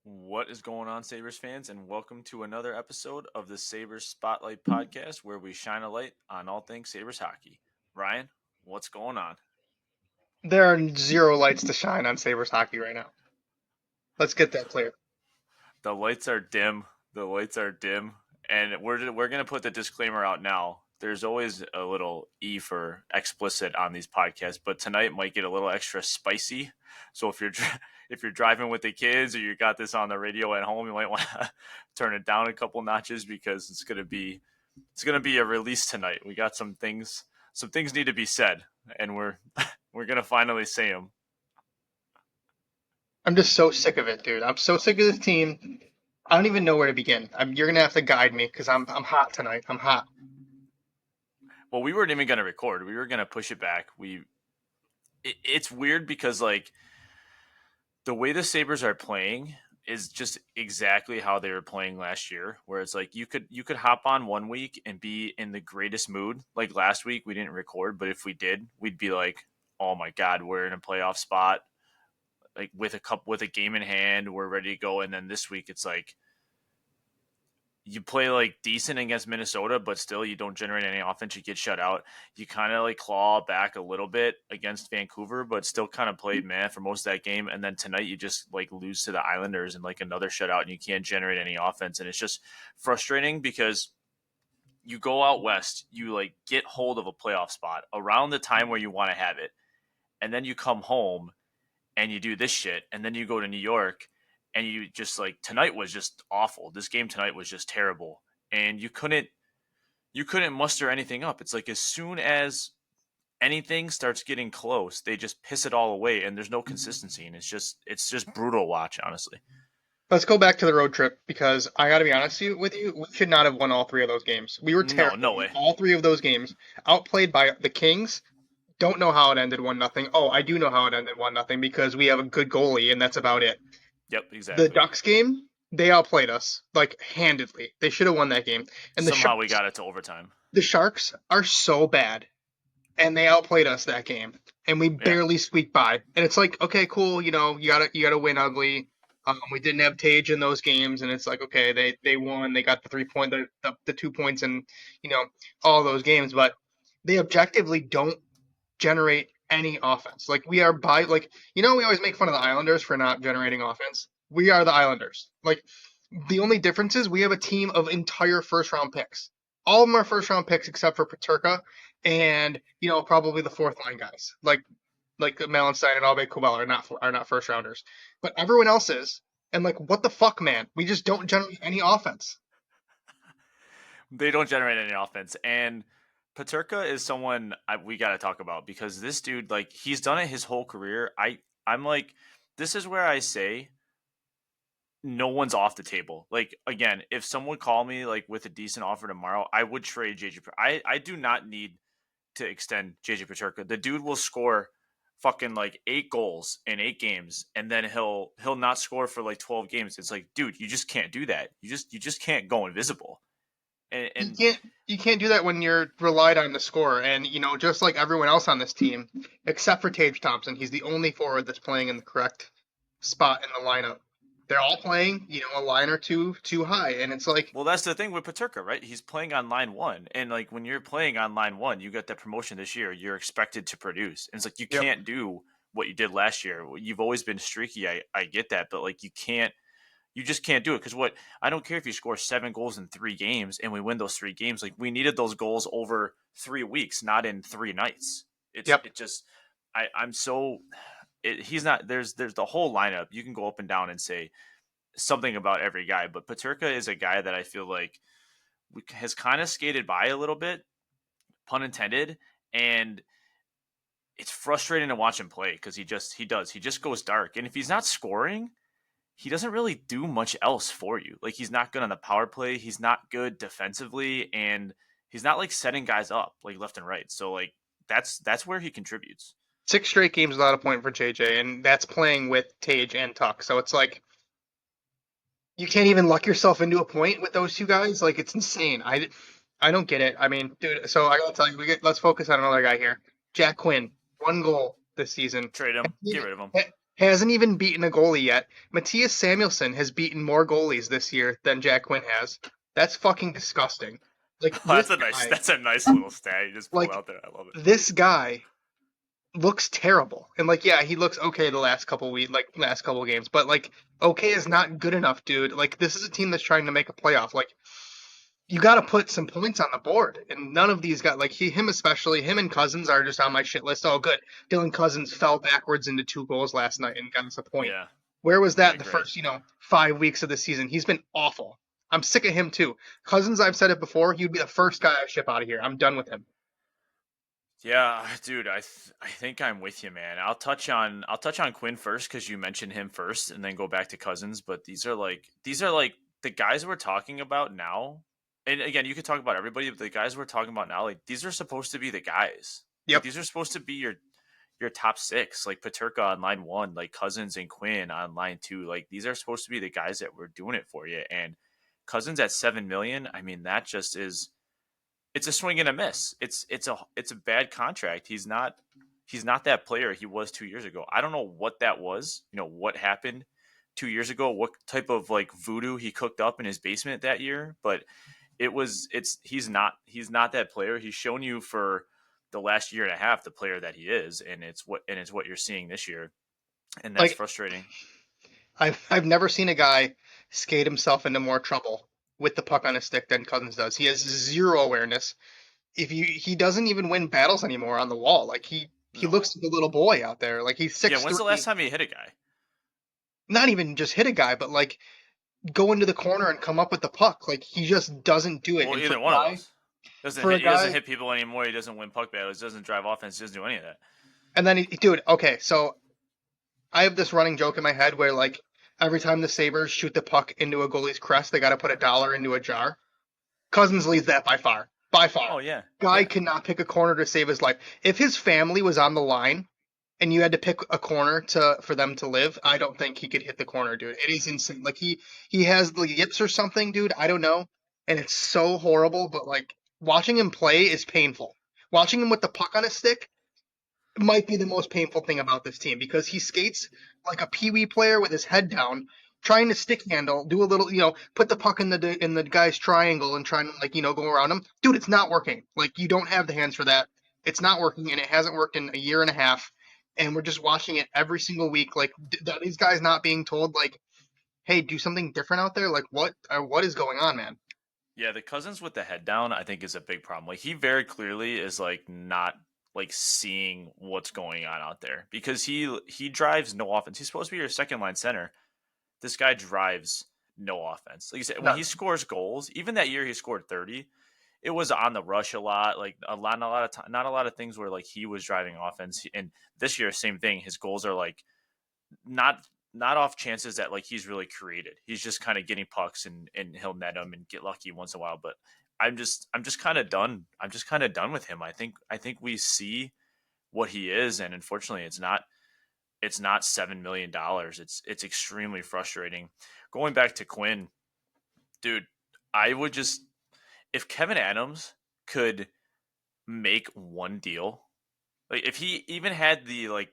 What is going on, Sabres fans, and welcome to another episode of the Sabres Spotlight podcast where we shine a light on all things Sabres hockey. Ryan, what's going on? There are zero lights to shine on Sabres hockey right now. Let's get that clear. The lights are dim. The lights are dim, and we're gonna put the disclaimer out now. There's always a little E for explicit on these podcasts, but tonight might get a little extra spicy. So if you're driving with the kids or you got this on the radio at home, you might want to turn it down a couple notches because it's gonna be a release tonight. We got some things need to be said, and we're gonna finally say them. I'm just so sick of it, dude. I'm so sick of this team. I don't even know where to begin. You're gonna have to guide me because I'm hot tonight. I'm hot. Well, we weren't even gonna record. We were gonna push it back. It's weird because like the way the Sabres are playing is just exactly how they were playing last year, where it's like you could hop on one week and be in the greatest mood. Like last week we didn't record, but if we did, we'd be like, "Oh my god, we're in a playoff spot." Like with a game in hand, we're ready to go. And then this week it's like you play like decent against Minnesota, but still you don't generate any offense. You get shut out. You kind of like claw back a little bit against Vancouver, but still kind of played man for most of that game. And then tonight you just like lose to the Islanders and like another shutout, and you can't generate any offense. And it's just frustrating because you go out west, you like get hold of a playoff spot around the time where you want to have it, and then you come home and you do this shit, and then you go to New York and you just like tonight was just awful. This game tonight was just terrible, and you couldn't muster anything up. It's like as soon as anything starts getting close, they just piss it all away, and there's no consistency, and it's just brutal to watch, honestly. Let's go back to the road trip because I gotta be honest with you. We should not have won all three of those games. We were No, terrible no in way. all three of those games. Outplayed by the Kings. Don't know how it ended 1-0. Oh, I do know how it ended 1-0 because we have a good goalie and that's about it. Yep, The exactly. Ducks game, they outplayed us like handedly. They should have won that game. And Somehow we got it to overtime. The Sharks are so bad, and they outplayed us that game, and we Yeah, barely squeaked by. And it's like, okay, cool, you gotta win ugly. We didn't have Tage in those games, and it's like, okay, they won, they got the 3 point, the 2 points, and you know all those games, but they objectively don't generate any offense. Like we are by like we always make fun of the Islanders for not generating offense. We are the Islanders. Like the only difference is we have a team of entire first round picks. All of them are first round picks except for Paterka and probably the fourth line guys like Malenstein and Albe Kubel are not first rounders, but everyone else is. And like what the fuck, man? We just don't generate any offense. they don't generate any offense, and Paterka is someone we got to talk about because this dude, like, he's done it his whole career. I'm like, this is where I say no one's off the table. Like again, if someone called me like with a decent offer tomorrow, I would trade JJ. I do not need to extend JJ Paterka. The dude will score fucking like 8 goals in 8 games, and then he'll not score for like 12 games. It's like, dude, you just can't do that. You just can't go invisible. And, You and can't you can't do that when you're relied on to score. And just like everyone else on this team, except for Tage Thompson, he's the only forward that's playing in the correct spot in the lineup. They're all playing, a line or two too high, and it's like, well, that's the thing with Paterka, right? He's playing on line one, and like when you're playing on line one, you got that promotion this year. You're expected to produce, and it's like you yep. can't do what you did last year. You've always been streaky. I get that, but like you can't. You just can't do it because what I don't care if you score 7 goals in 3 games and we win those 3 games. Like we needed those goals over 3 weeks, not in 3 nights. It's Yep. it just I'm so he's not there's the whole lineup. You can go up and down and say something about every guy, but Paterka is a guy that I feel like has kind of skated by a little bit, pun intended, and it's frustrating to watch him play because he just goes dark, and if he's not scoring, he doesn't really do much else for you. Like he's not good on the power play, he's not good defensively, and he's not like setting guys up like left and right. So like that's where he contributes. 6 straight games without a point for JJ, and that's playing with Tage and Tuck. So it's like you can't even luck yourself into a point with those two guys. Like it's insane. I don't get it. I mean, dude. So I gotta tell you, let's focus on another guy here. Jack Quinn, 1 goal this season. Trade him, get rid of him. Hasn't even beaten a goalie yet. Matthias Samuelsson has beaten more goalies this year than Jack Quinn has. That's fucking disgusting. Like this guy, that's a nice little stat you just pulled like out there. I love it. this guy looks terrible. And like, yeah, he looks okay the last couple weeks, like last couple games, but like, okay is not good enough, dude. Like, this is a team that's trying to make a playoff. Like, you got to put some points on the board, and none of these got like him especially. Him and Cousins are just on my shit list. Oh, good. Dylan Cousins fell backwards into 2 goals last night and got us a point. Yeah, Where was yeah, that the great. first, 5 weeks of the season? He's been awful. I'm sick of him too. Cousins, I've said it before, he'd be the first guy I ship out of here. I'm done with him. Yeah, dude, I think I'm with you, man. I'll touch on Quinn first because you mentioned him first, and then go back to Cousins. But these are like the guys we're talking about now. And again, you could talk about everybody, but the guys we're talking about now, like these are supposed to be the guys. Like Yep. these are supposed to be your top six, like Paterka on line one, like Cousins and Quinn on line two. Like these are supposed to be the guys that were doing it for you. And Cousins at 7 million, I mean, that just is it's a swing and a miss. It's a bad contract. He's not that player he was 2 years ago. I don't know what that was. What happened 2 years ago? What type of like voodoo he cooked up in his basement that year? But he's not that player. He's shown you for the last year and a half the player that he is, and it's what you're seeing this year, and that's Like frustrating. I've never seen a guy skate himself into more trouble with the puck on his stick than Cousins does. He has zero awareness. He doesn't even win battles anymore on the wall. Like he No. looks like a little boy out there. Like he's Yeah. six When's the last three. time he hit a guy? Not even just hit a guy, but like go into the corner and come up with the puck. Like he just doesn't do it. Well, And either one of those. Doesn't for a hit. He doesn't guy, hit people anymore. He doesn't win puck battles. Doesn't drive offense. He doesn't do any of that. and then dude, okay, so I have this running joke in my head where like every time the Sabres shoot the puck into a goalie's crest, they got to put $1 into a jar. Cousins leads that by far. By far. Oh yeah, Guy yeah. cannot pick a corner to save his life. If his family was on the line and you had to pick a corner to for them to live, I don't think he could hit the corner, dude. It is insane. Like he has the yips or something, dude. I don't know. And it's so horrible, but like watching him play is painful. Watching him with the puck on his stick might be the most painful thing about this team because he skates like a peewee player with his head down, trying to stick handle, do a little, put the puck in the guy's triangle and trying to like go around him. Dude, it's not working. Like you don't have the hands for that. It's not working, and it hasn't worked in a year and a half. And we're just watching it every single week. Like these guys not being told like, hey, do something different out there. Like what is going on, man? Yeah, the Cousins with the head down, I think, is a big problem. Like he very clearly is like not like seeing what's going on out there because he drives no offense. He's supposed to be your second line center. This guy drives no offense. Like you said, when he None. scores goals, even that year he scored 30, it was on the rush a lot. Like not a lot of time, not a lot of things where like he was driving offense. And this year, same thing. His goals are like not not off chances that like he's really created. He's just kind of getting pucks and he'll net them and get lucky once in a while. But I'm just kind of done. I'm just kind of done with him. I think we see what he is, and unfortunately, it's not $7 million. It's extremely frustrating. Going back to Quinn, dude, I would just if Kevin Adams could make one deal, like if he even had the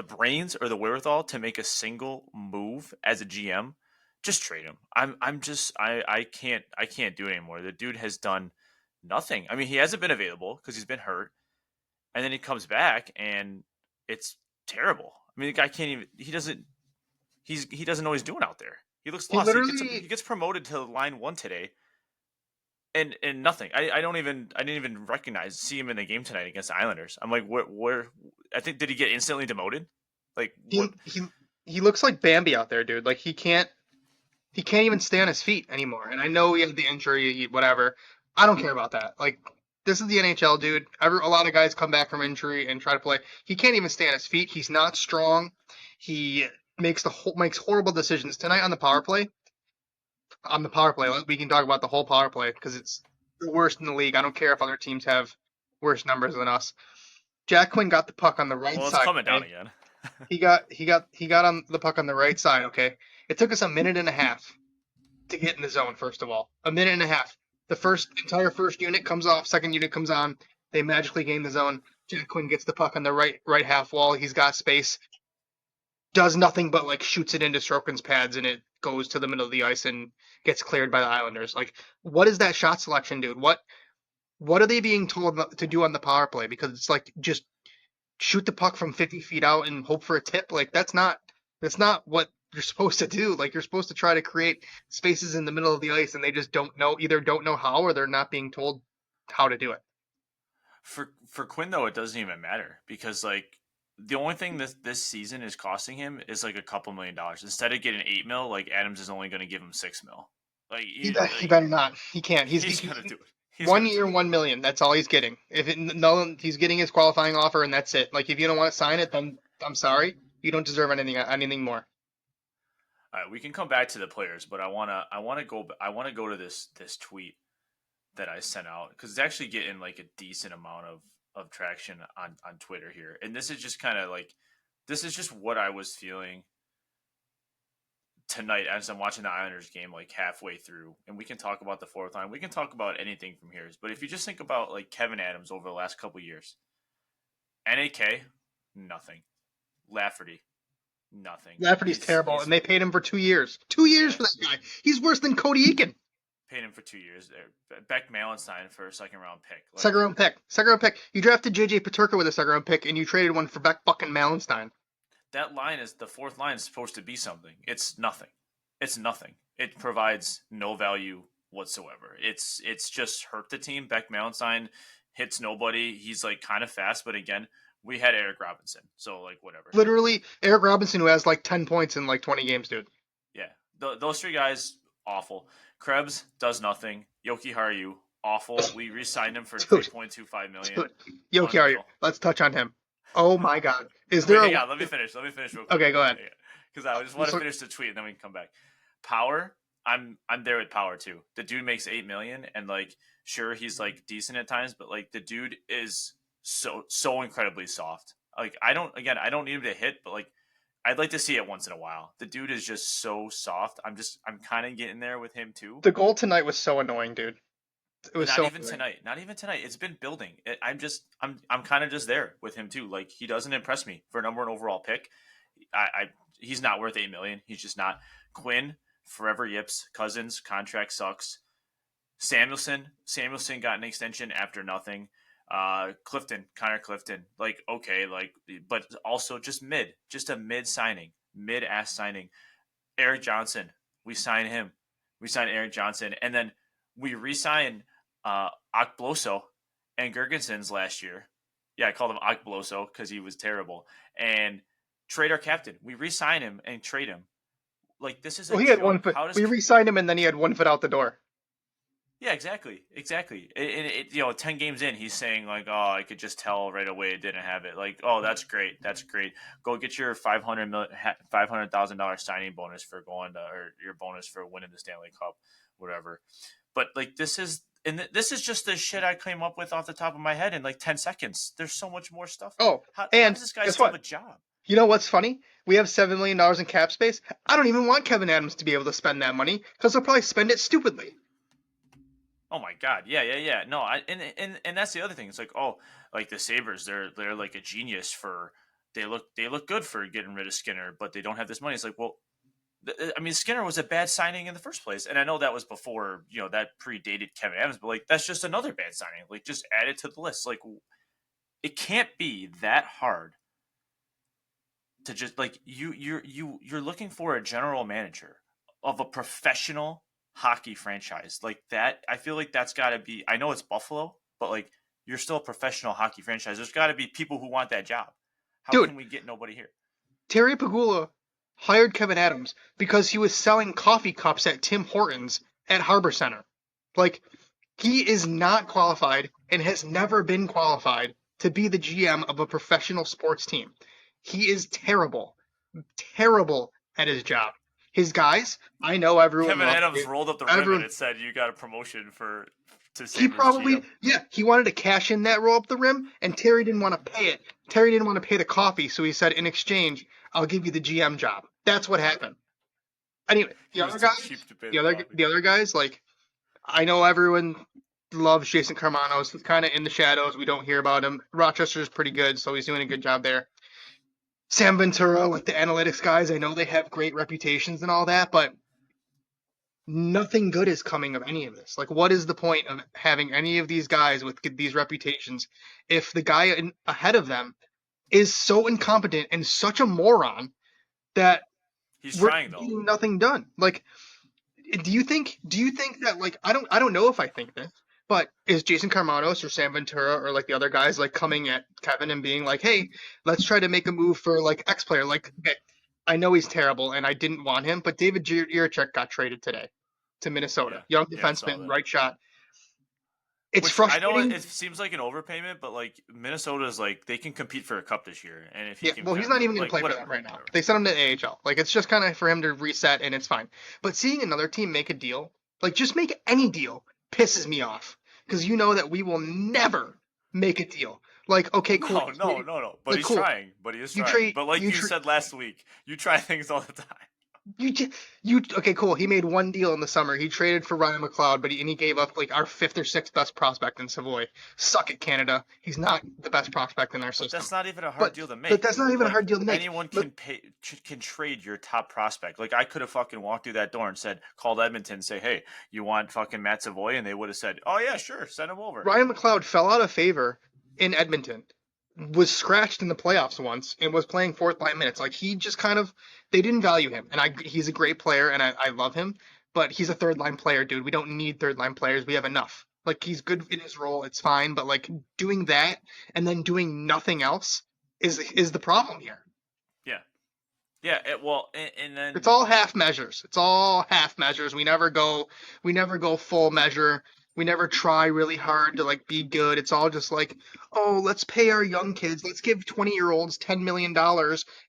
brains or the wherewithal to make a single move as a GM, just trade him. I can't do it anymore. The dude has done nothing. I mean, he hasn't been available because he's been hurt, and then he comes back and it's terrible. I mean, the guy can't even. He doesn't know what he's doing out there. He looks He lost. He literally gets promoted to line one today, and nothing. I didn't even see him in the game tonight against the Islanders. I'm like, where? I think did he get instantly demoted? Like he what? he he looks like Bambi out there, dude. Like he can't even stay on his feet anymore. And I know he had the injury, whatever. I don't care about that. Like this is the NHL, dude. A lot of guys come back from injury and try to play. He can't even stay on his feet. He's not strong. He makes horrible decisions tonight on the power play. On the power play, we can talk about the whole power play because it's the worst in the league. I don't care if other teams have worse numbers than us. Jack Quinn got the puck on the right Well, it's side. coming down Okay, again. he got on the puck on the right side. Okay, it took us a minute and a half to get in the zone, first of all. A minute and a half. The entire first unit comes off, second unit comes on. They magically gain the zone. Jack Quinn gets the puck on the right half wall. He's got space. does nothing but like shoots it into Sorokin's pads and it goes to the middle of the ice and gets cleared by the Islanders. Like, what is that shot selection, dude? What are they being told to do on the power play? Because it's like just shoot the puck from 50 feet out and hope for a tip. Like that's not what you're supposed to do. Like you're supposed to try to create spaces in the middle of the ice, and they just don't know how, or they're not being told how to do it. For Quinn though, it doesn't even matter because like the only thing this season is costing him is like a couple $1 million. Instead of getting 8 mil, like Adams is only going to give him 6 mil. Like, He better not. He can't. he's gonna do it. He's One gonna do year, it. 1 million. That's all he's getting. If it, no, he's getting his qualifying offer, and that's it. Like if you don't want to sign it, then I'm sorry, you don't deserve anything more. All right, we can come back to the players, but I wanna go to this tweet that I sent out because it's actually getting like a decent amount of traction on Twitter here, and this is just kind of like this is just what I was feeling tonight as I'm watching the Islanders game, like halfway through, and we can talk about the fourth line. We can talk about anything from here. But if you just think about like Kevin Adams over the last couple years, NAK, nothing. Lafferty, nothing. Lafferty's He's terrible, he's and they paid him for 2 years. 2 years yeah, for that guy. He's worse than Cody Eakin. paid him for 2 years there. Beck Malenstein for a second round pick. Like Second round pick. Second round pick. You drafted JJ Paterka with a second round pick, and you traded one for Beck fucking Malenstein. that line is the fourth line is supposed to be something. It's nothing. It's nothing. It provides no value whatsoever. It's just hurt the team. Beck Malenstein hits nobody. He's like kind of fast, but again, we had Eric Robinson, so like whatever. Literally, Eric Robinson, who has like 10 points in like 20 games, dude. Yeah, those three guys awful. Krebs does nothing. Yoki Haru awful. We re-signed him for Dude, 3.25 million. dude. Yoki, are you? Unreal. Let's touch on him. Oh my God. Is Wait, there hang a. on. Let me finish. Let me finish real quick. Okay, go ahead. Because I just want to finish the tweet and then we can come back. Power, I'm there with Power too. The dude makes 8 million and like sure he's like decent at times, but like the dude is so incredibly soft. Like I don't need him to hit, but like I'd like to see it once in a while. The dude is just so soft. I'm kind of getting there with him too. The goal tonight was so annoying, dude. It was Not so even annoying. tonight. Not even tonight. It's been building. I'm kind of just there with him too. Like he doesn't impress me for a number one overall pick. I he's not worth 8 million. He's just not. Quinn forever yips. Cousins contract sucks. Samuelson got an extension after nothing. Connor Clifton, like okay, like but also just a mid signing, mid ass signing. Eric Johnson, we sign him. We sign Eric Johnson, and then we re-sign Akbloso and Gergensons last year. Yeah, I called him Akbloso because he was terrible. And trade our captain. We re-sign him and trade him. Like this is a Well, he had one joke. foot. How does We re-signed him, and then he had 1 foot out the door. Yeah, exactly. And 10 games in, he's saying like, "Oh, I could just tell right away it didn't have it." Like, "Oh, that's great. That's great. Go get your $500,000 signing bonus for going to, or your bonus for winning the Stanley Cup, whatever." But like, this is just the shit I came up with off the top of my head in like 10 seconds. There's so much more stuff. Oh, How and does this guy guess still have what? a job? You know what's funny? We have $7 million in cap space. I don't even want Kevin Adams to be able to spend that money because he'll probably spend it stupidly. Oh my god, yeah. No, and that's the other thing. It's like, oh, like the Sabres, they're like a genius for they look good for getting rid of Skinner, but they don't have this money. It's like, well, I mean, Skinner was a bad signing in the first place, and I know that was before that predated Kevin Adams, but like that's just another bad signing. Like, just add it to the list. Like, it can't be that hard to just like you're looking for a general manager of a professional hockey franchise like that. I feel like that's got to be. I know it's Buffalo, but like you're still a professional hockey franchise. There's got to be people who want that job. How Dude, can we get nobody here? Terry Pagula hired Kevin Adams because he was selling coffee cups at Tim Hortons at Harbor Center. Like, he is not qualified and has never been qualified to be the GM of a professional sports team. He is terrible, terrible at his job. His guys, I know everyone Kevin loves Adams it. rolled up the ribbon Everyone, and said, "You got a promotion to he Sabres probably, GM." yeah, he wanted to cash in that roll up the rim, and Terry didn't want to pay it. Terry didn't want to pay the coffee, so he said, in exchange, I'll give you the GM job. That's what happened. Anyway, He was too cheap to pay the coffee. the other guys, like, I know everyone loves Jason Carmanos. He's kind of in the shadows. We don't hear about him. Rochester's pretty good, so he's doing a good job there. Sam Ventura, like the analytics guys, I know they have great reputations and all that, but nothing good is coming of any of this. Like, what is the point of having any of these guys with these reputations if the guy ahead of them is so incompetent and such a moron that He's we're trying though. getting nothing done? Like, do you think that, like, I don't know if I think this, but is Jason Carmanos or Sam Ventura or like the other guys like coming at Kevin and being like, hey, let's try to make a move for like X player? Like, okay, I know he's terrible and I didn't want him, but David Jiricek got traded today to Minnesota. Yeah, Young yeah, I saw defenseman, that. right shot. It's Which I know frustrating. it seems like an overpayment, but like Minnesota's like they can compete for a cup this year, and if he Yeah, can well, he's not even going to like play for whatever, them right now. whatever. They sent him to AHL. Like, it's just kind of for him to reset, and it's fine. But seeing another team make a deal, like, just make any deal, pisses me off. Because you know that we will never make a deal. Like, okay, cool. No, no, no, no. But Like, he's cool. trying. But he is You trying. trade, But like you you trade, said last week, you try things all the time. You you okay? Cool. He made one deal in the summer. He traded for Ryan McLeod, but he gave up like our fifth or sixth best prospect in Savoy. Suck it, Canada. He's not the best prospect in our But system. that's not even a hard But deal to but make. that's not even a Like hard deal to make. anyone But can can trade your top prospect. Like I could have fucking walked through that door and said, called Edmonton, and say, hey, you want fucking Matt Savoy, and they would have said, oh yeah, sure, send him over. Ryan McLeod fell out of favor in Edmonton, was scratched in the playoffs once, and was playing fourth line minutes. Like he just kind of they didn't value him, and he's a great player, and I love him, but he's a third line player, dude. We don't need third line players. We have enough. Like he's good in his role, it's fine, but like doing that and then doing nothing else is the problem here. Yeah, yeah. Well, and It's then all half measures. It's all half measures. We never go full measure. We never try really hard to like be good. It's all just like, oh, let's pay our young kids. Let's give 20-year-olds $10 million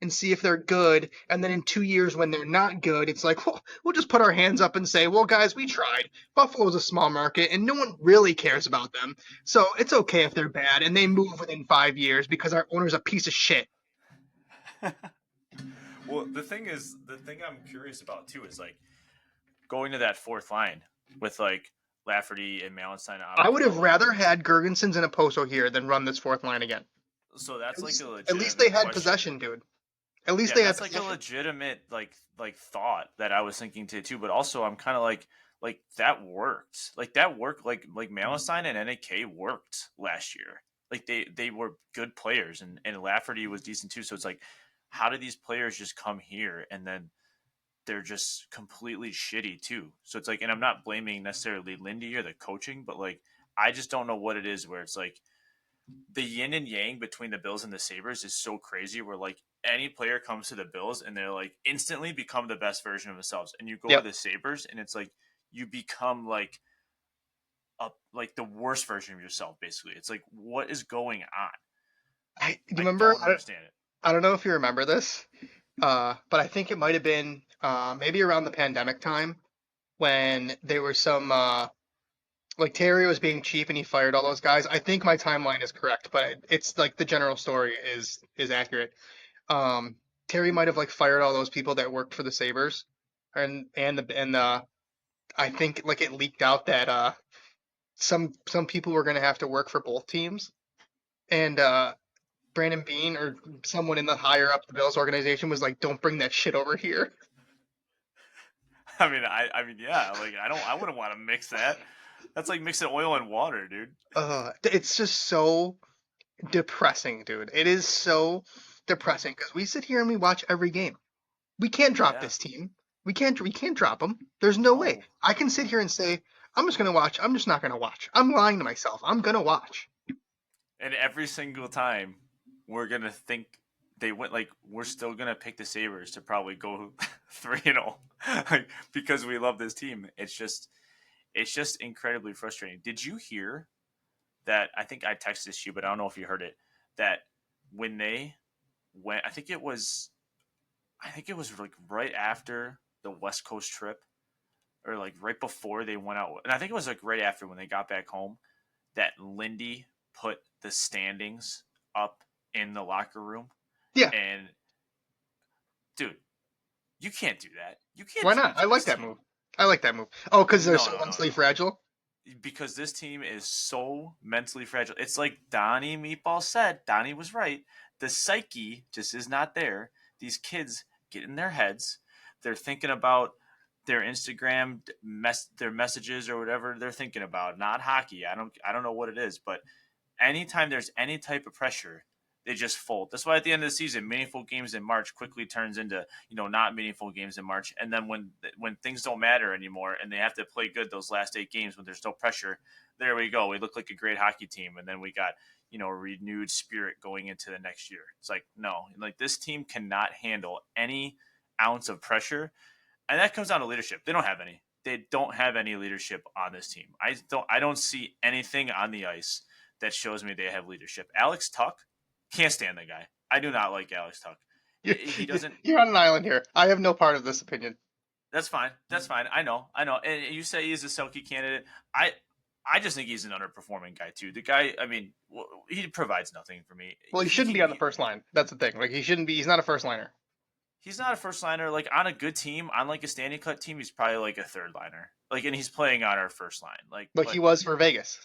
and see if they're good. And then in 2 years when they're not good, it's like, well, we'll just put our hands up and say, well, guys, we tried. Buffalo's a small market and no one really cares about them. So it's okay if they're bad and they move within 5 years because our owner's a piece of shit. well, the thing I'm curious about too is like going to that fourth line with like Lafferty and Malenstein out I of would have Philly. rather had Gergensons and Oposo here than run this fourth line again. So At that's like least, a at least they legitimate had question. possession, dude. At least Yeah, they had that's like a possession. legitimate like thought that I was thinking too. But also, I'm kind of like that worked. Like that worked. Like Malestein and NAK worked last year. Like they were good players, and Lafferty was decent too. So it's like, how do these players just come here and then they're just completely shitty too? So it's like, and I'm not blaming necessarily Lindy or the coaching, but like I just don't know what it is where it's like the yin and yang between the Bills and the Sabres is so crazy where like any player comes to the Bills and they're like instantly become the best version of themselves. And you go to Yep. the Sabres and it's like you become like the worst version of yourself basically. It's like what is going on? Do you I remember? don't understand it. I don't know if you remember this, but I think it might have been maybe around the pandemic time when there were some like Terry was being cheap and he fired all those guys. I think my timeline is correct, but it's like the general story is accurate. Um, Terry might have like fired all those people that worked for the Sabres, and I think like it leaked out that some people were going to have to work for both teams, and Brandon Bean or someone in the higher up the Bills organization was like, "Don't bring that shit over here." I mean yeah, like I wouldn't want to mix that. That's like mixing oil and water, dude. It's just so depressing, dude. It is so depressing because we sit here and we watch every game. We can't drop Yeah. this team. We can't drop them. There's no way. No. I can sit here and say I'm just gonna watch. I'm just not gonna watch. I'm lying to myself. I'm gonna watch. And every single time we're gonna think they went like we're still gonna pick the Sabres to probably go 3-0 like, because we love this team. It's just incredibly frustrating. Did you hear that? I think I texted this to you, but I don't know if you heard it. That when they went, I think it was like right after the West Coast trip, or like right before they went out, and I think it was like right after when they got back home that Lindy put the standings up in the locker room. Yeah, And dude, you can't do that. You can't why do not? that I to like this that team. move. I like that move. Oh, because they're No, so no, no, mentally no. fragile. Because this team is so mentally fragile. It's like Donnie Meatball said. Donnie was right. the psyche just is not there. These kids get in their heads. They're thinking about their Instagram their messages or whatever they're thinking about, not hockey. I don't know what it is, but anytime there's any type of pressure, they just fold. That's why at the end of the season, meaningful games in March quickly turns into not meaningful games in March. And then when things don't matter anymore and they have to play good those last 8 games when there's no pressure, there we go. We look like a great hockey team, and then we got a renewed spirit going into the next year. It's like no, like this team cannot handle any ounce of pressure, and that comes down to leadership. They don't have any. They don't have any leadership on this team. I don't see anything on the ice that shows me they have leadership. Alex Tuck, can't stand the guy. I do not like Alex Tuck. You're, He doesn't. you're on an island here. I have no part of this opinion. That's fine. That's fine. I know. And you say he's a Selkie candidate. I just think he's an underperforming guy too. The guy, I mean, he provides nothing for me. Well, he shouldn't be on the first line. That's the thing. Like he shouldn't be. He's not a first liner. He's not a first liner. Like on a good team, on like a standing cut team, he's probably like a third liner. Like, and he's playing on our first line. Like, But he was for Vegas.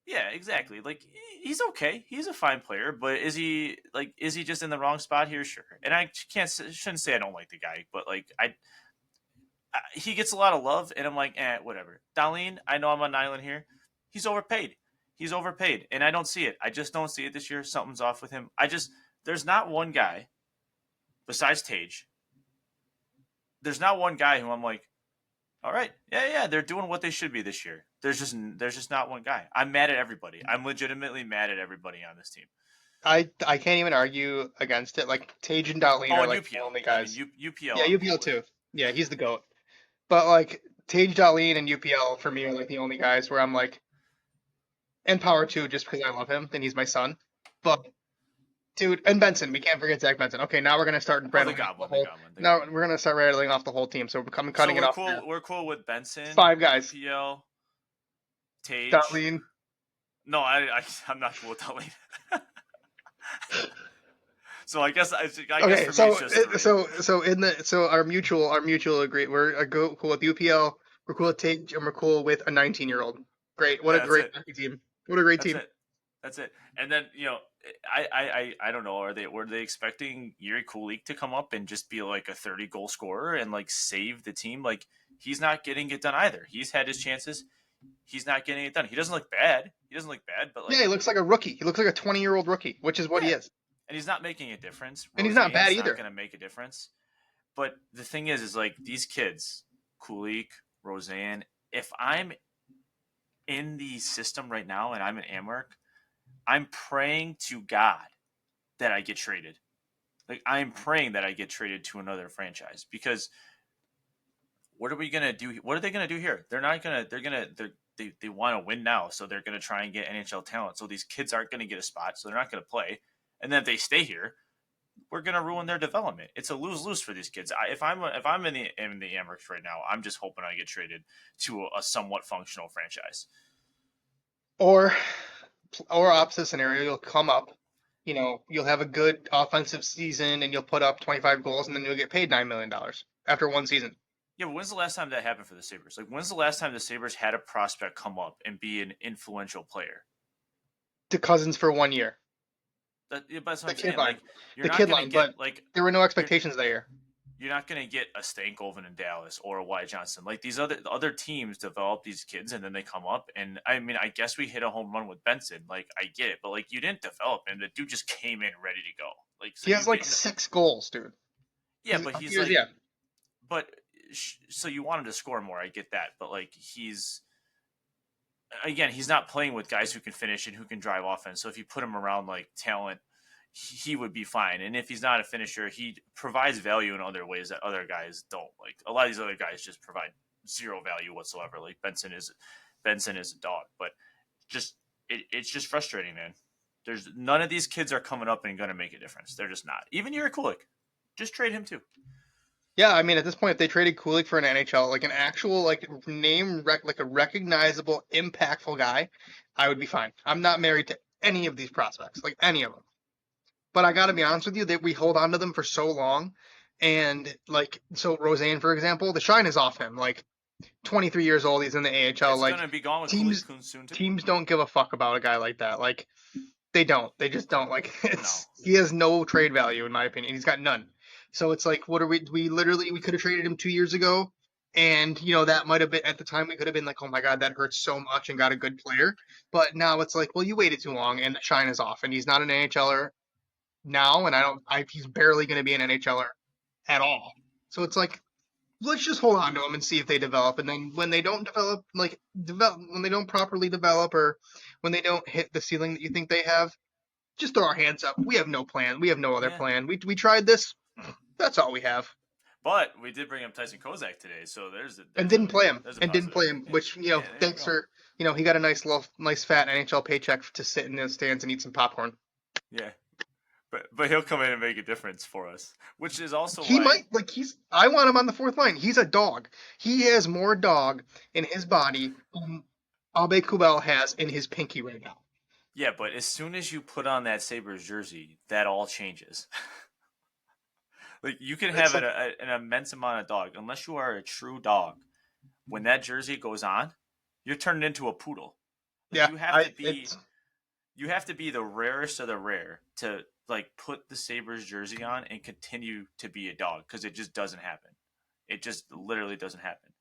yeah, exactly. Like he's okay. He's a fine player, but is he just in the wrong spot here? Sure. And I shouldn't say I don't like the guy, but like he gets a lot of love, and I'm like, whatever. Darlene, I know I'm on an island here. He's overpaid. He's overpaid, and I don't see it. I just don't see it this year. Something's off with him. There's not one guy besides Tage. There's not one guy who I'm like, all right, yeah, they're doing what they should be this year. There's just not one guy. I'm mad at everybody. I'm legitimately mad at everybody on this team. I can't even argue against it. Like Tage and Dahlin are like the UPL. only guys. I mean, UPL. Yeah, UPL too. Yeah, he's the GOAT. But like Tage, Dahlin, and UPL for me are like the only guys where I'm like, and Power too, just because I love him and he's my son. But dude, and Benson, we can't forget Zach Benson. Okay, now we're gonna start rattling off the whole. Now we're gonna start rattling off the whole team. So we're cutting it off. Cool. We're cool with Benson. 5 guys. UPL, Tage. Dahlin. No, I'm not cool with Dahlin. So I guess for me it's just so our mutual agree. We're cool with UPL. We're cool with Tage, and we're cool with a 19-year-old. Great, what a great hockey team. What a great team. That's it. And then I don't know. Were they expecting Yuri Kulik to come up and just be like a 30-goal scorer and like save the team? Like he's not getting it done either. He's had his chances. He's not getting it done. He doesn't look bad. But like, yeah, he looks like a rookie. He looks like a 20-year-old rookie, which is what he is. And he's not making a difference. And he's not bad Roseanne's either. Not going to make a difference. But the thing is like these kids, Kulik, Roseanne. If I'm in the system right now and I'm in Amherst, I'm praying to God that I get traded. Like I'm praying that I get traded to another franchise because what are we gonna do? What are they gonna do here? They're not gonna. They want to win now, so they're gonna try and get NHL talent. So these kids aren't gonna get a spot, so they're not gonna play. And then if they stay here, we're gonna ruin their development. It's a lose-lose for these kids. If I'm in the Amherst right now, I'm just hoping I get traded to a somewhat functional franchise. Or opposite scenario, you'll come up, you'll have a good offensive season and you'll put up 25 goals and then you'll get paid $9 million after one season. Yeah, but when's the last time that happened for the Sabres? Like, when's the last time the Sabres had a prospect come up and be an influential player? To Cousins for 1 year. That's what I'm kid saying. line. Like, you're The not kid gonna line, get but like there were no expectations that year. you're not going to get a Stankoven in Dallas or a Wyatt Johnson. Like these other teams develop these kids and then they come up. And I mean, I guess we hit a home run with Benson. Like I get it, but like you didn't develop him. The dude just came in ready to go. Like so he has like 6 goals, dude. Yeah, but he's like, but so you want him to score more. I get that, but like he's not playing with guys who can finish and who can drive offense. So if you put him around like talent, he would be fine. And if he's not a finisher, he provides value in other ways that other guys don't. Like a lot of these other guys just provide zero value whatsoever. Like Benson is a dog, but it's just frustrating, man. There's none of these kids are coming up and going to make a difference. They're just not. Even Yuri Kulik, just trade him too. Yeah, I mean, at this point, if they traded Kulik for an NHL, like an actual like like a recognizable, impactful guy, I would be fine. I'm not married to any of these prospects, like any of them. But I got to be honest with you, that we hold on to them for so long, and like so Roseanne, for example, the shine is off him. Like 23 years old, he's in the AHL. It's like gonna be gone with teams, Kulik soon too. teams don't give a fuck about a guy like that. Like They don't. They just don't. Like No. he has no trade value in my opinion. He's got none. So it's like, what are we? We could have traded him 2 years ago, and that might have been at the time we could have been like, oh my god, that hurts so much, and got a good player. But now it's like, well, you waited too long, and the shine is off, and he's not an NHLer now, and I don't. He's barely going to be an NHLer at all. So it's like, let's just hold on to them and see if they develop. And then when they don't develop, when they don't properly develop, or when they don't hit the ceiling that you think they have, just throw our hands up. We have no plan. We have no other Yeah. plan. We tried this. That's all we have. But we did bring up Tyson Kozak today, so And didn't play him. there's a And didn't positive. play him. Yeah. Which Yeah, there you thanks go. for he got a nice fat NHL paycheck to sit in the stands and eat some popcorn. Yeah. But he'll come in and make a difference for us, which is also He why. might I want him on the fourth line. He's a dog. He has more dog in his body than Abe Kubel has in his pinky right now. Yeah, but as soon as you put on that Sabres jersey, that all changes. Like you can It's have like, an immense amount of dog, unless you are a true dog. When that jersey goes on, you're turned into a poodle. Like yeah, you have to be the rarest of the rare to like put the Sabres jersey on and continue to be a dog, because it just doesn't happen. It just literally doesn't happen.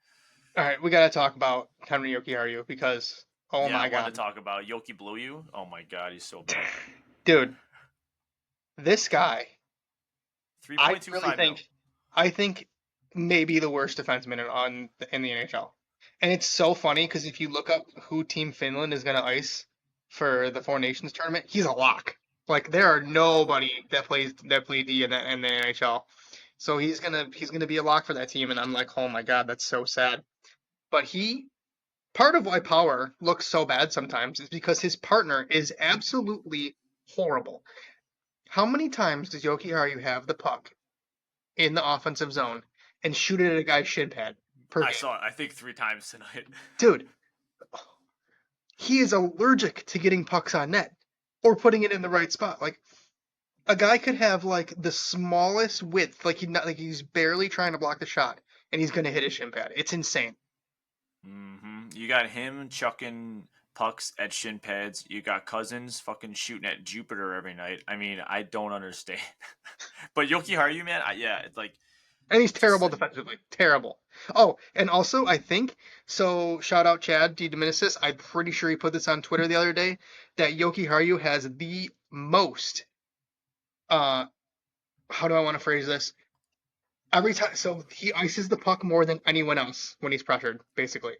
all right. We gotta talk about Henry Yokiharu because oh Yeah, I my wanted god, to talk about Yoki Blue You. Oh my god, he's so bad. dude, this guy, Three I point two really five mil. think maybe the worst defenseman in the NHL. And it's so funny because if you look up who Team Finland is gonna ice for the Four Nations tournament, he's a lock. Like there are nobody that play D in the NHL. So he's gonna be a lock for that team, and I'm like, oh my god, that's so sad. But part of why Power looks so bad sometimes is because his partner is absolutely horrible. How many times does Yoki Haru have the puck in the offensive zone and shoot it at a guy's shin pad per I game? saw it, I think 3 times tonight. Dude, he is allergic to getting pucks on net or putting it in the right spot. Like a guy could have like the smallest width, he's barely trying to block the shot, and he's gonna hit a shin pad. It's insane. You got him chucking pucks at shin pads. You got Cousins fucking shooting at Jupiter every night. I mean, I don't understand. But Yoki Haru, man, yeah, it's like And he's just terrible defensively. Terrible. Oh, and also I think so. Shout out Chad D. Dominicis. I'm pretty sure he put this on Twitter the other day that Yoki Haru has the most. Uh, how do I want to phrase this? Every time, so he ices the puck more than anyone else when he's pressured. Basically,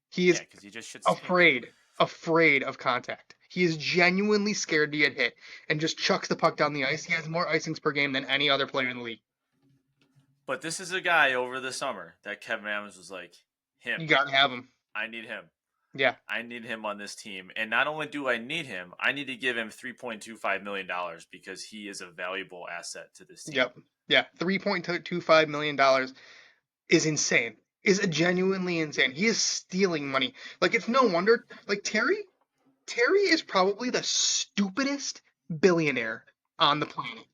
he yeah, is because he just shits his pants. afraid of contact. He is genuinely scared to get hit and just chucks the puck down the ice. He has more icings per game than any other player in the league. But this is a guy over the summer that Kevin Adams was like, You him. gotta have him. I need him. Yeah. I need him on this team. And not only do I need him, I need to give him $3.25 million because he is a valuable asset to this team. Yep. Yeah. $3.25 million is insane. Is genuinely insane. He is stealing money. Like it's no wonder. Like Terry is probably the stupidest billionaire on the planet.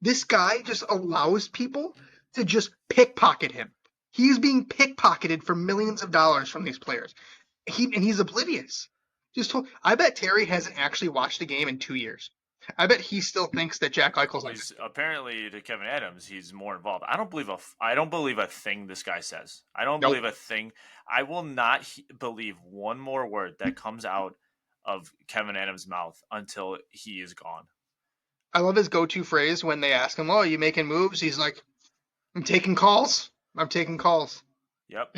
This guy just allows people to just pickpocket him. He's being pickpocketed for millions of dollars from these players. He's oblivious. I bet Terry hasn't actually watched a game in 2 years. I bet he still thinks that Jack Eichel's Well, like, he's apparently to Kevin Adams, he's more involved. I don't believe a thing this guy says. I don't nope. believe a thing. I will not believe one more word that comes out of Kevin Adams' mouth until he is gone. I love his go-to phrase when they ask him, "Oh, are you making moves?" He's like, "I'm taking calls. I'm taking calls." Yep.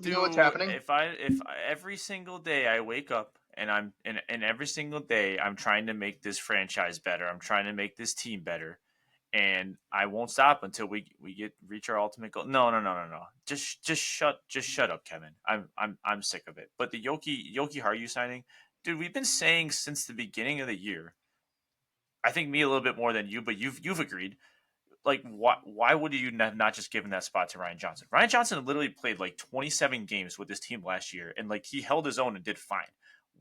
You know what's happening? If every single day I wake up and every single day I'm trying to make this franchise better. I'm trying to make this team better, and I won't stop until we reach our ultimate goal. No. Just shut up, Kevin. I'm sick of it. But the Yoki Haru signing, dude, we've been saying since the beginning of the year. I think me a little bit more than you, but you've agreed. Like, why would you not just given that spot to Ryan Johnson? Ryan Johnson literally played like 27 games with this team last year, and like he held his own and did fine.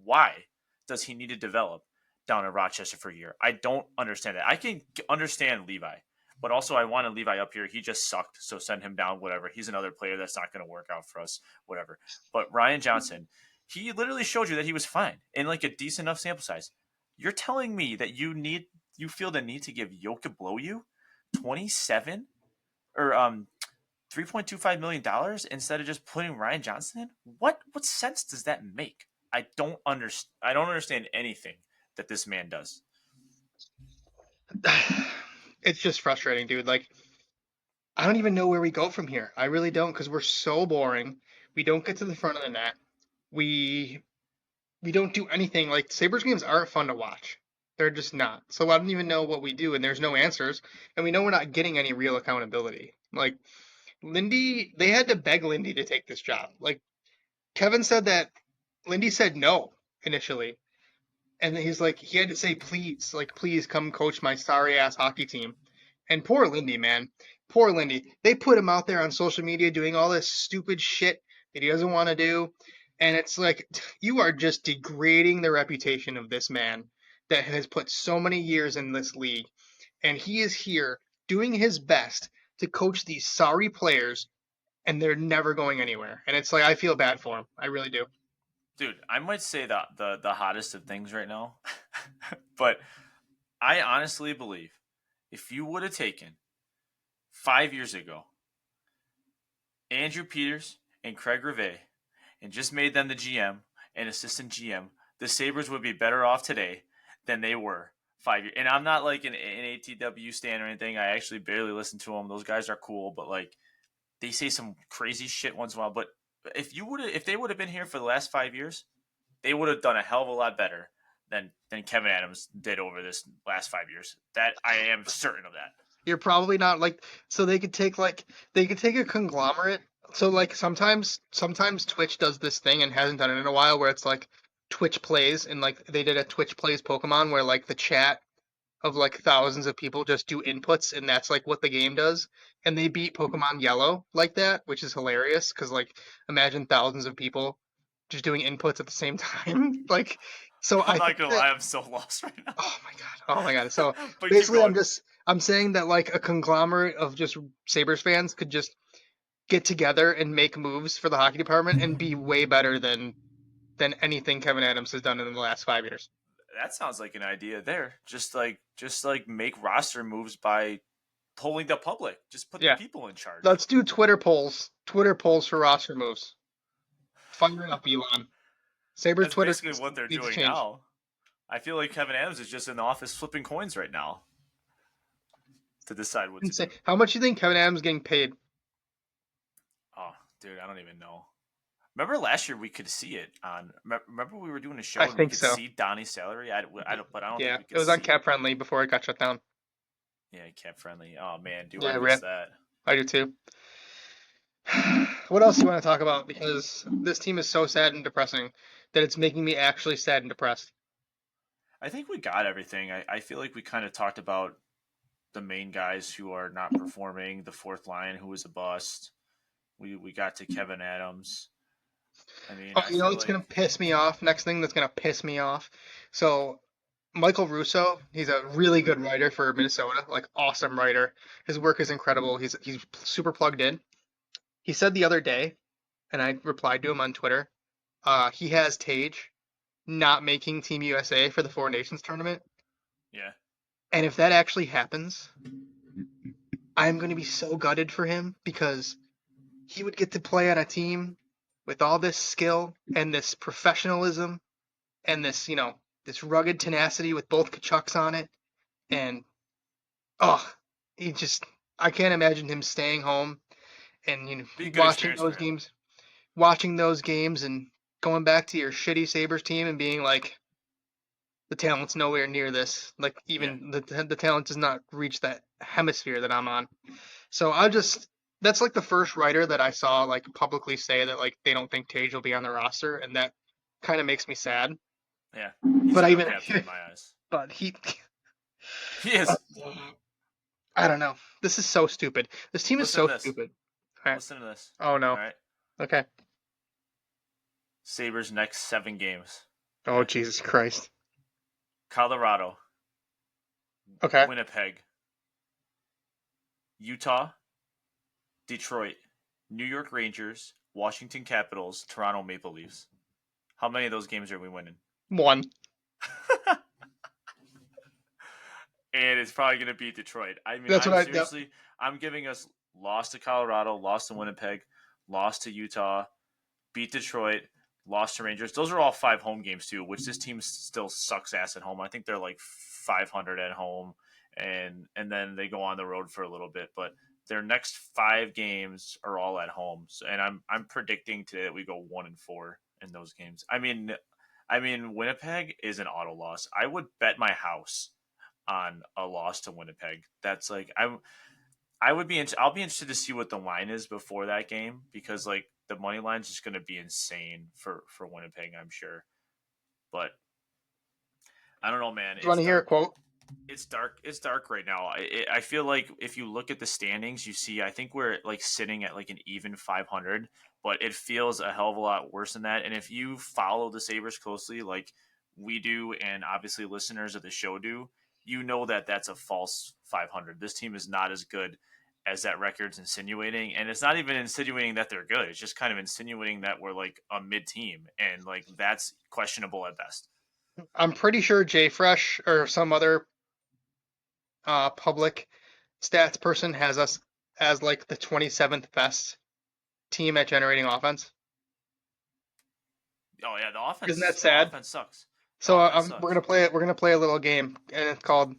Why does he need to develop down in Rochester for a year? I don't understand that. I can understand Levi, but also I wanted Levi up here. He just sucked, so send him down. Whatever. He's another player that's not going to work out for us. Whatever. But Ryan Johnson, he literally showed you that he was fine in like a decent enough sample size. You're telling me that you feel the need to give Jokic Blow 27 or $3.25 million instead of just putting Ryan Johnson in? What sense does that make? I don't understand anything that this man does. It's just frustrating, dude. Like, I don't even know where we go from here. I really don't, because we're so boring. We don't get to the front of the net. We we don't do anything. Like, Sabres games aren't fun to watch. They're just not. So I don't even know what we do, and there's no answers, and we know we're not getting any real accountability. Like, Lindy, they had to beg Lindy to take this job. Like, Kevin said that Lindy said no initially, and then he's like, he had to say please, like, please come coach my sorry ass hockey team. And poor Lindy, man, poor Lindy. They put him out there on social media doing all this stupid shit that he doesn't want to do, and it's like, you are just degrading the reputation of this man that has put so many years in this league, and he is here doing his best to coach these sorry players, and they're never going anywhere. And it's like, I feel bad for him. I really do. Dude, I might say the hottest of things right now, but I honestly believe if you would have taken 5 years ago Andrew Peters and Craig Rivet and just made them the GM and assistant GM, the Sabres would be better off today than they were 5 years. And I'm not like an ATW stan or anything. I actually barely listen to them. Those guys are cool, but like they say some crazy shit once in a while. But if they would have been here for the last 5 years, they would have done a hell of a lot better than Kevin Adams did over this last 5 years. That I am certain of that. You're probably not like, so they could take a conglomerate. So like sometimes Twitch does this thing and hasn't done it in a while where it's like Twitch plays, and like they did a Twitch plays Pokemon where like the chat of like thousands of people just do inputs, and that's like what the game does. And they beat Pokemon Yellow like that, which is hilarious because like imagine thousands of people just doing inputs at the same time. Like, so I'm I not think gonna that, lie, I'm so lost right now. oh my god, oh my god. So But keep basically, going. I'm saying that like a conglomerate of just Sabres fans could just get together and make moves for the hockey department and be way better than anything Kevin Adams has done in the last 5 years. That sounds like an idea there. Just like make roster moves by polling the public. Just put the Yeah, people in charge. let's do Twitter polls. Twitter polls for roster moves. Fire it up, Elon. Sabres That's Twitter basically what they're needs to doing change. now. I feel like Kevin Adams is just in the office flipping coins right now to decide what to Insane. do. How much do you think Kevin Adams is getting paid? Oh, dude, I don't even know. Remember last year we could see it on. Remember we were doing a show I and we think could so. see Donnie's salary. I don't, but I don't think Yeah, we it could was on see it. Cap Friendly before it got shut down. Yeah, cap friendly. Oh man, do I Yeah, miss rip. that? I do too. What else do you want to talk about? Because this team is so sad and depressing that it's making me actually sad and depressed. I think we got everything. I feel like we kind of talked about the main guys who are not performing, the fourth line who was a bust. We got to Kevin Adams. I mean, Oh, I you know feel what's like gonna piss me off? Next thing that's gonna piss me off. So Michael Russo, he's a really good writer for Minnesota, like awesome writer. His work is incredible. He's super plugged in. He said the other day, and I replied to him on Twitter. He has Tage not making Team USA for the Four Nations tournament, yeah, and if that actually happens, I'm going to be so gutted for him because he would get to play on a team with all this skill and this professionalism and this, this rugged tenacity with both Kachucks on it. And oh, he just, I can't imagine him staying home and be a good watching experience for those him. games, watching those games, and going back to your shitty Sabres team and being like, the talent's nowhere near this. Like Yeah, even the talent does not reach that hemisphere that I'm on. So I just that's like the first writer that I saw like publicly say that like they don't think Tage will be on the roster, and that kind of makes me sad. yeah. He's But a I real even captain in my eyes. but he He is. I don't know. This is so stupid. This team is Listen to so this. stupid. All right. Listen to this. Oh All no. right. Okay. Sabres next 7 games. Oh Okay. Jesus Christ. Colorado, Okay. Winnipeg, Utah, Detroit, New York Rangers, Washington Capitals, Toronto Maple Leafs. How many of those games are we winning? One. and it's probably going to beat Detroit. I mean, That's what I'm I. Yep. seriously, I'm giving us loss to Colorado, loss to Winnipeg, loss to Utah, beat Detroit, lost to Rangers. Those are all 5 home games too, which this team still sucks ass at home. I think they're like 500 at home, and then they go on the road for a little bit. But their next 5 games are all at home, so, and I'm predicting today that we go 1-4 in those games. I mean Winnipeg is an auto loss. I would bet my house on a loss to Winnipeg. That's like I would be. I'll be interested to see what the line is before that game because like the money line's just going to be insane for Winnipeg, I'm sure. But I don't know, man. Do you want It's to hear a dark. quote? It's dark. It's dark right now. I feel like if you look at the standings, you see. I think we're like sitting at like an even 500, but it feels a hell of a lot worse than that. And if you follow the Sabres closely, like we do, and obviously listeners of the show do, you know that that's a false 500. This team is not as good as that record's insinuating, and it's not even insinuating that they're good. It's just kind of insinuating that we're like a mid team, and like that's questionable at best. I'm pretty sure Jay Fresh or some other public stats person has us as like the 27th best team at generating offense. Oh yeah, Isn't that the sad? offense sucks. The So offense we're gonna sucks. play it. We're gonna play a little game, and it's called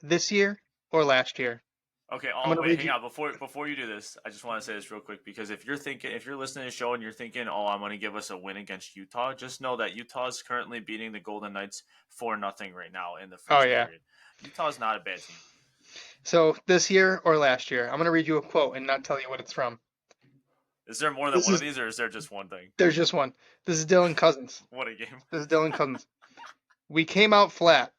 this year or last year. Okay. I'm Oh gonna wait, read hang you. on. Before you do this, I just want to say this real quick because if you're listening to the show and you're thinking, oh, I'm going to give us a win against Utah, just know that Utah is currently beating the Golden Knights 4-0 right now in the Oh first yeah. period. Utah's not a bad team. So this year or last year, I'm gonna read you a quote and not tell you what it's from. Is there more than This one of is these, or is there just one thing? there's just one. This is Dylan Cousins. What a game. This is Dylan Cousins. We came out flat.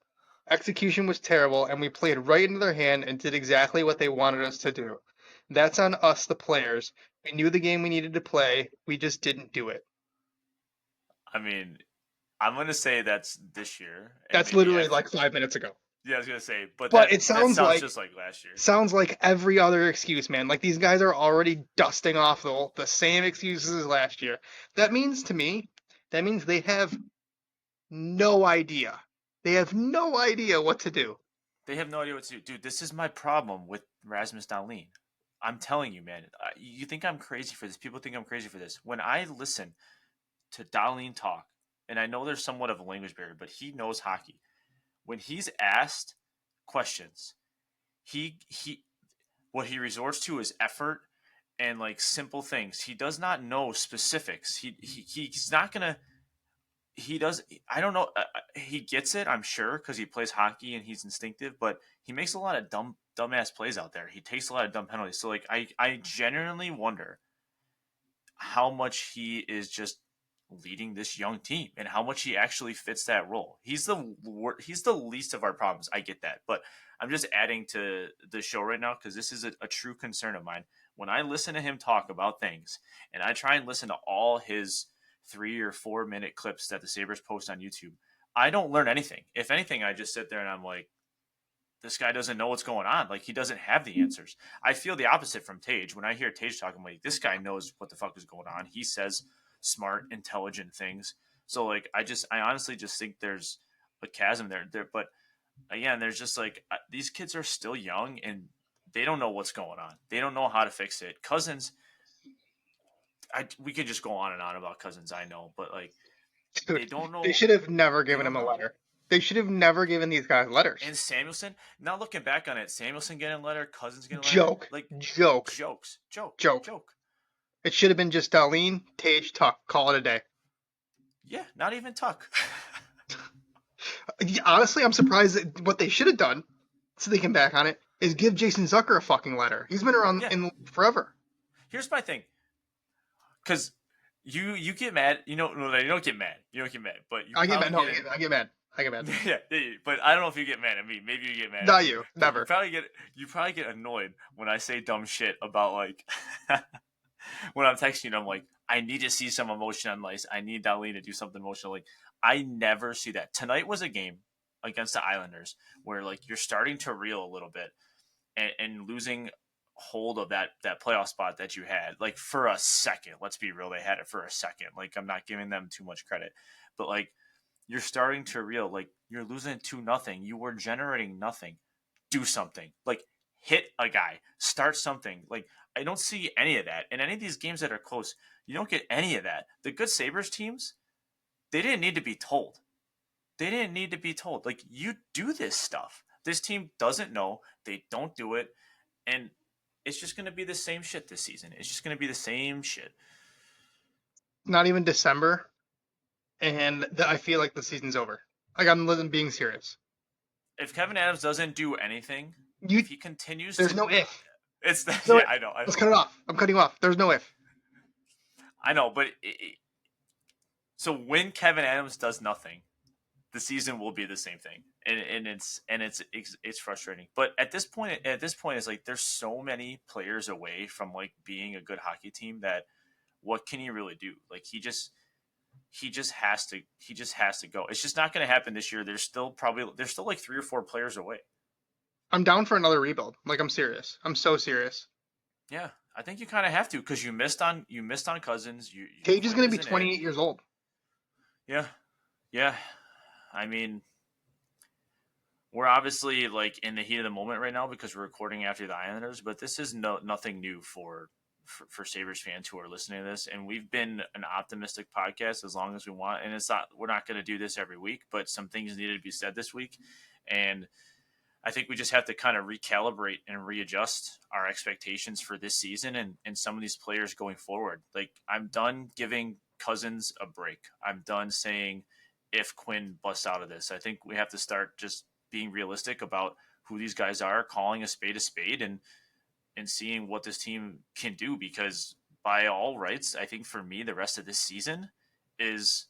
Execution was terrible, and we played right into their hand and did exactly what they wanted us to do. That's on us, the players. We knew the game we needed to play. We just didn't do it. I mean, I'm going to say that's this year, and That's maybe literally after. like 5 minutes ago. Yeah, I was going to say, but But it that sounds sounds like just like last year. every other excuse, man. Like these guys are already dusting off the same excuses as last year. That means to me, that means they have no idea. They have no idea what to do. They have no idea what to do. Dude, this is my problem with Rasmus Dahlin. I'm telling you, man. You think I'm crazy for this? People think I'm crazy for this. When I listen to Dahlin talk, and I know there's somewhat of a language barrier, but he knows hockey. When he's asked questions, he what he resorts to is effort and like simple things. He does not know specifics. He's not gonna he does I don't know he gets it, I'm sure, because he plays hockey and he's instinctive, but he makes a lot of dumbass plays out there. He takes a lot of dumb penalties, so like I genuinely wonder how much he is just leading this young team and how much he actually fits that role. He's the least of our problems. I get that, but I'm just adding to the show right now because this is a true concern of mine. When I listen to him talk about things, and I try and listen to all his 3 or 4 minute clips that the Sabres post on YouTube, I don't learn anything. If anything, I just sit there and I'm like, this guy doesn't know what's going on. Like he doesn't have the answers. I feel the opposite from Tage. When I hear Tage talking, I'm like, this guy knows what the fuck is going on. He says smart, intelligent things. So like, I honestly just think there's a chasm there. But again, there's just like these kids are still young and they don't know what's going on. They don't know how to fix it. Cousins, we could just go on and on about Cousins. I know, but like they Dude, don't they know. should have never They given don't him a know. letter. They should have never given these guys letters. And Samuelson, now looking back on it, Samuelson getting a letter, Cousins getting a letter, Joke. like Joke. jokes, Joke. joke. It should have been just Darlene, Tage, Tuck. Call it a day. Yeah, not even Tuck. Honestly, I'm surprised that what they should have done, so they can back on it, is give Jason Zucker a fucking letter. He's been around Yeah, in the league forever. here's my thing, because you get mad. No, you don't get mad. You don't get mad, but you I get probably mad. No, get it. I get mad. I get mad. Yeah, but I don't know if you get mad at me. Maybe you get mad at Not me, you. but Never. you probably get annoyed when I say dumb shit about like when I'm texting you. I'm like, I need to see some emotion on ice. I need Darlene to do something emotional. Like I never see that. Tonight was a game against the Islanders where like you're starting to reel a little bit and losing hold of that playoff spot that you had like for a second. Let's be real, they had it for a second. Like I'm not giving them too much credit, but like you're starting to real like you're losing 2-0. You were generating nothing. Do something. Like hit a guy. Start something. Like I don't see any of that. In any of these games that are close, you don't get any of that. The good Sabres teams, they didn't need to be told. They didn't need to be told. Like you do this stuff. This team doesn't know. They don't do it. And it's just going to be the same shit this season. It's just going to be the same shit. Not even December, and I feel like the season's over. Like I'm being serious. If Kevin Adams doesn't do anything, You, if he continues there's to, no if. it's No yeah, if. I know, Let's cut it off. I'm cutting you off. There's no if. I know, but so when Kevin Adams does nothing, the season will be the same thing, and it's frustrating. But at this point, it's like there's so many players away from like being a good hockey team that what can he really do? Like he just has to go. It's just not going to happen this year. There's still like 3 or 4 players away. I'm down for another rebuild. Like I'm serious. I'm so serious. Yeah, I think you kind of have to because you missed on Cousins. Cage is Quinn going to be isn't it. 28 years old. Yeah, yeah. I mean, we're obviously like in the heat of the moment right now because we're recording after the Islanders, but this is nothing new for Sabres fans who are listening to this. And we've been an optimistic podcast as long as we want. And we're not going to do this every week, but some things needed to be said this week. And I think we just have to kind of recalibrate and readjust our expectations for this season and some of these players going forward. Like I'm done giving Cousins a break. I'm done saying if Quinn busts out of this. I think we have to start just being realistic about who these guys are, calling a spade, and seeing what this team can do. Because by all rights, I think for me, the rest of this season is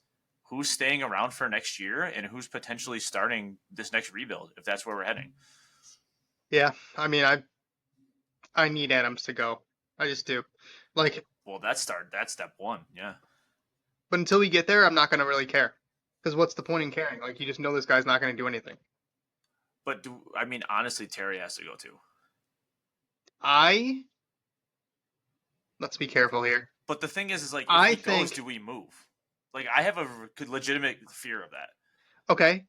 who's staying around for next year and who's potentially starting this next rebuild if that's where we're heading. Yeah, I mean, I need Adams to go. I just do. Like, Well, that's step one. Yeah. but until we get there, I'm not going to really care. Because what's the point in caring? Like, you just know this guy's not going to do anything. But I mean, honestly, Terry has to go too. I let's be careful here. But the thing is like if I he goes, think do we move? Like I have a legitimate fear of that. okay,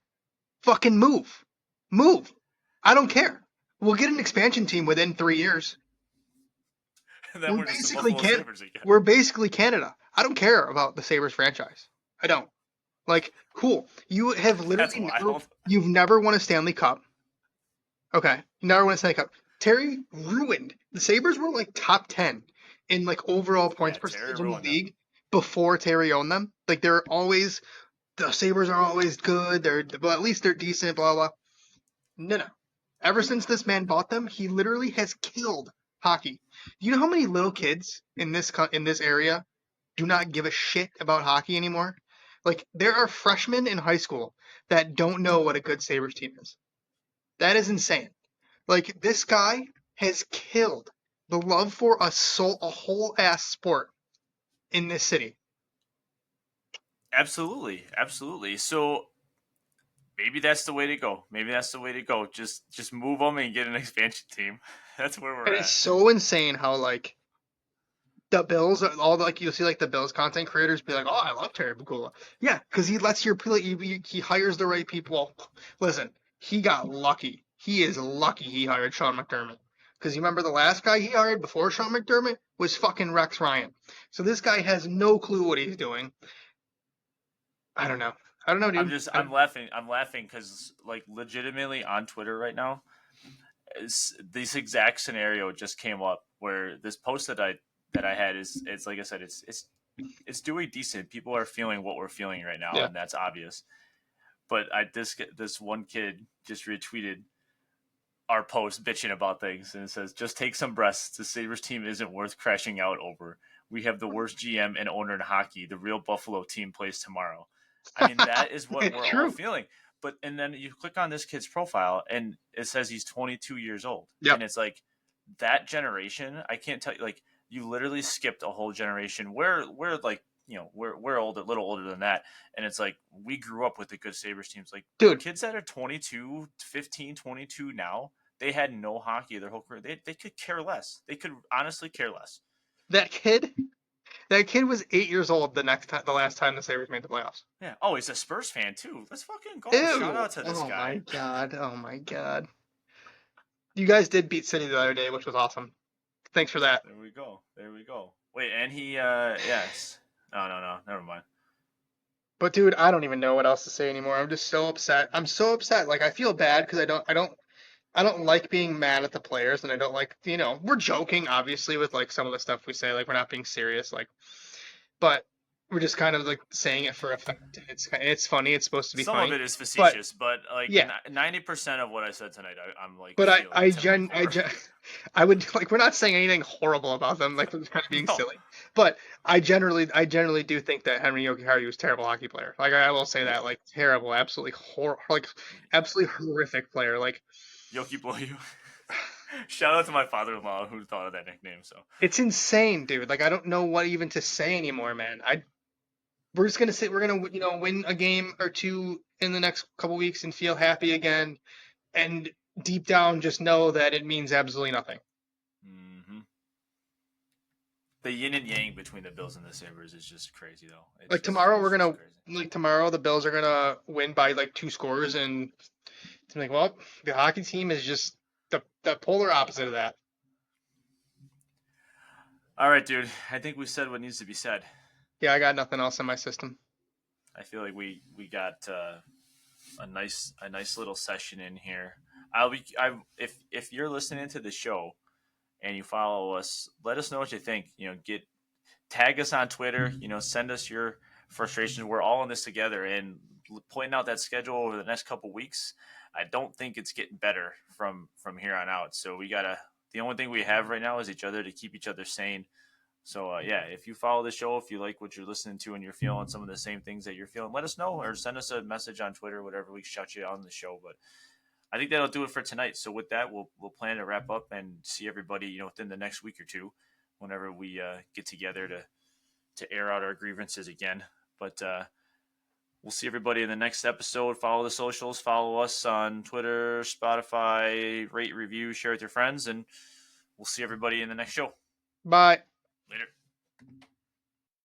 fucking move, move. I don't care. We'll get an expansion team within 3 years. And then We're we're just the basically Buffalo can. Sabres again. We're basically Canada. I don't care about the Sabres franchise. I don't. Like, cool. You have That's literally wild. you've never won a Stanley Cup. Okay, you never won a Stanley Cup. Terry ruined the Sabres were like top 10 in like overall points Yeah, Terry percentage in the ruined them. league before Terry owned them. Like they're always the Sabres are always good. Well, at least they're decent. Blah blah. No. Ever since this man bought them, he literally has killed hockey. Do you know how many little kids in this area do not give a shit about hockey anymore? Like there are freshmen in high school that don't know what a good Sabres team is. That is insane. Like this guy has killed the love for a whole ass sport in this city. Absolutely, absolutely. So maybe that's the way to go. Maybe that's the way to go. Just move them and get an expansion team. That's where we're And it's at. so insane how like the Bills, all like you'll see like the Bills content creators be like, "Oh, I love Terry Pagula." Yeah, because he lets your he hires the right people. Listen, he got lucky. He is lucky he hired Sean McDermott. Because you remember the last guy he hired before Sean McDermott was fucking Rex Ryan. So this guy has no clue what he's doing. I don't know. I don't know, dude. I'm laughing. I'm laughing because like legitimately on Twitter right now, this exact scenario just came up where this post that I had is it's like I said it's doing decent. People are feeling what we're feeling right now, Yeah. and that's obvious. But this one kid just retweeted our post bitching about things, and it says, "Just take some breaths. The Sabres team isn't worth crashing out over. We have the worst GM and owner in hockey. The real Buffalo team plays tomorrow." I mean, that is what It's we're all true. feeling. But and then you click on this kid's profile, and it says he's 22 years old, Yep. and it's like that generation. I can't tell you, like you literally skipped a whole generation. We're like we're old, a little older than that, and it's like we grew up with the good Sabres teams. Like Dude, kids that are 22, 15, 22 now, they had no hockey their whole career. They could care less. They could honestly care less. that kid That kid was 8 years old the last time the Sabres made the playoffs. Yeah. Oh, he's a Spurs fan too. Let's fucking go. Shout Ew! out to this Oh my guy. god! Oh my god! You guys did beat City the other day, which was awesome. Thanks for that. There we go. There we go. Wait, and he yes. No. Never mind. But dude, I don't even know what else to say anymore. I'm just so upset. I'm so upset. Like I feel bad because I don't like being mad at the players, and I don't like we're joking obviously with like some of the stuff we say, like we're not being serious, like, but we're just kind of like saying it for effect. It's funny. It's supposed to be Some of funny, it is but facetious, but like yeah. 90% of what I said tonight, I'm like But feeling to my core. I would like we're not saying anything horrible about them, like we're just kind of being No. silly. But I generally do think that Henry Yokiharu was a terrible hockey player. Like I will say that, like terrible, absolutely like absolutely horrific player. Like Yoki blow you. Shout out to my father-in-law who thought of that nickname. So it's insane, dude. Like I don't know what even to say anymore, man. We're just gonna sit. We're gonna win a game or two in the next couple weeks and feel happy again, and deep down just know that it means absolutely nothing. hmm the yin and yang between the Bills and the Sabres is just crazy, though. Like tomorrow It's just crazy. tomorrow the Bills are gonna win by like 2 scores, and it's like, well, the hockey team is just the polar opposite of that. All right, dude. I think we said what needs to be said. Yeah, I got nothing else in my system. I feel like we got a nice little session in here. If you're listening to the show and you follow us, let us know what you think. Get tag us on Twitter. Send us your frustrations. We're all in this together, and pointing out that schedule over the next couple weeks. I don't think it's getting better from here on out. So we gotta. The only thing we have right now is each other to keep each other sane. So yeah, if you follow the show, if you like what you're listening to, and you're feeling some of the same things that you're feeling, let us know or send us a message on Twitter, whatever. We shout you out on the show. But I think that'll do it for tonight. So with that, we'll plan to wrap up and see everybody, within the next week or two, whenever we get together to air out our grievances again. But we'll see everybody in the next episode. Follow the socials. Follow us on Twitter, Spotify. Rate, review, share with your friends, and we'll see everybody in the next show. Bye. Later.